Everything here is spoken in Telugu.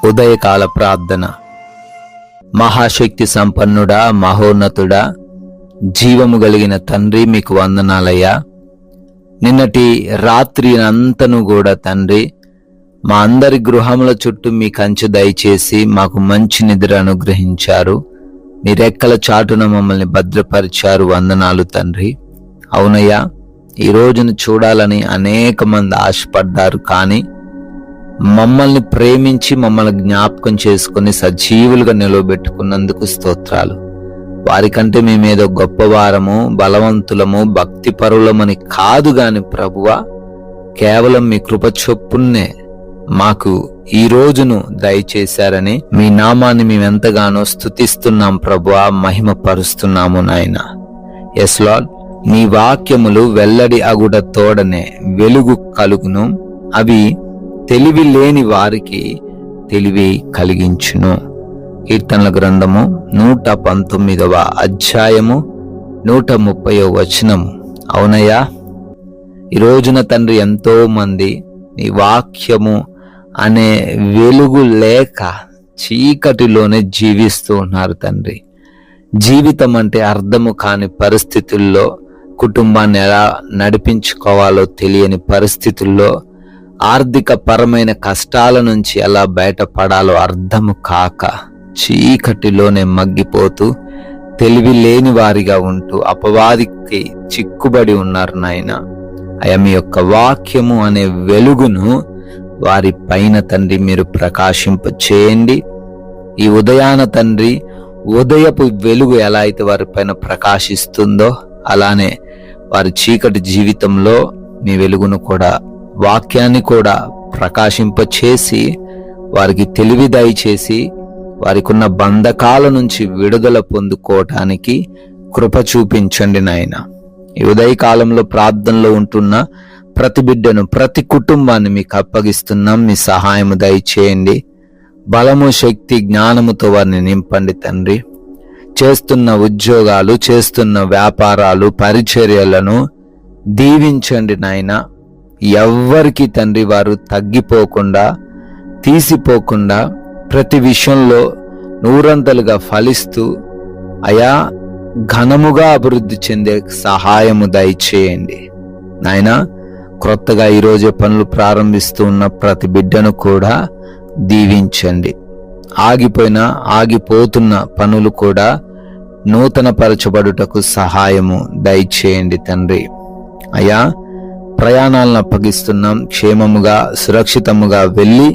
ఉదయకాల ప్రార్థన. మహాశక్తి సంపన్నుడా, మహోన్నతుడా, జీవము కలిగిన తండ్రి, మీకు వందనాలయ్యా. నిన్నటి రాత్రి అంతను కూడా తండ్రి, మా అందరి గృహముల చుట్టూ మీ కంచె దయచేసి మాకు మంచి నిద్ర అనుగ్రహించారు. మీ రెక్కల చాటున మమ్మల్ని భద్రపరిచారు. వందనాలు తండ్రి. అవునయ్యా, ఈ రోజును చూడాలని అనేక మంది ఆశపడ్డారు, కానీ మమ్మల్ని ప్రేమించి మమ్మల్ని జ్ఞాపకం చేసుకుని సజీవులుగా నిలవబెట్టుకున్నందుకు స్తోత్రాలు. వారికంటే మేమేదో గొప్పవారము, బలవంతులము, భక్తి పరులమని కాదు గాని ప్రభువా, కేవలం మీ కృప చొప్పున్నే మాకు ఈ రోజును దయచేశారని మీ నామాన్ని మేమెంతగానో స్తుతిస్తున్నాం ప్రభువా, మహిమ పరుస్తున్నాము నాయన. ఎస్ లార్డ్, నీ వాక్యములు వెల్లడి అగుడ తోడనే వెలుగు కలుగును, అవి తెలివి లేని వారికి తెలివి కలిగించును. కీర్తనల గ్రంథము 119వ అధ్యాయము 130వ వచనము. అవునయ్యా, ఈ రోజున తండ్రి ఎంతో మంది నీ వాక్యము అనే వెలుగు లేక చీకటిలోనే జీవిస్తూ ఉన్నారు తండ్రి. జీవితం అంటే అర్థము కాని పరిస్థితుల్లో, కుటుంబాన్ని ఎలా నడిపించుకోవాలో తెలియని పరిస్థితుల్లో, ఆర్థిక పరమైన కష్టాల నుంచి ఎలా బయటపడాలో అర్థము కాక చీకటిలోనే మగ్గిపోతూ తెలివి లేని వారిగా ఉంటూ అపవాదికి చిక్కుబడి ఉన్నారు నాయన. అయ్యా, మీ యొక్క వాక్యము అనే వెలుగును వారి పైన తండ్రి మీరు ప్రకాశింప చేయండి. ఈ ఉదయాన తండ్రి, ఉదయపు వెలుగు ఎలా అయితే వారి పైన ప్రకాశిస్తుందో అలానే వారి చీకటి జీవితంలో మీ వెలుగును కూడా, వాక్యాన్ని కూడా ప్రకాశింప చేసి వారికి తెలివి దయచేసి వారికి ఉన్న బంధకాల నుంచి విడుదల పొందుకోవటానికి కృప చూపించండి నాయన. ఈ ఉదయకాలంలో ప్రార్థనలో ఉంటున్న ప్రతి బిడ్డను, ప్రతి కుటుంబాన్ని మీకు అప్పగిస్తున్నాం. మీ సహాయము దయచేయండి. బలము, శక్తి, జ్ఞానముతో వారిని నింపండి తండ్రి. చేస్తున్న ఉద్యోగాలు, చేస్తున్న వ్యాపారాలు, పరిచర్యలను దీవించండి నాయన. ఎవ్వరికి తండ్రి వారు తగ్గిపోకుండా, తీసిపోకుండా ప్రతి విషయంలో నూరంతలుగా ఫలిస్తూ అయా ఘనముగా అభివృద్ధి చెందే సహాయము దయచేయండి నాయన. క్రొత్తగా ఈరోజే పనులు ప్రారంభిస్తూ ఉన్న ప్రతి బిడ్డను కూడా దీవించండి. ఆగిపోతున్న పనులు కూడా నూతన పరచబడుటకు సహాయము దయచేయండి తండ్రి. అయా, ప్రయాణాలను అప్పగిస్తున్నాం. క్షేమముగా, సురక్షితముగా వెళ్ళి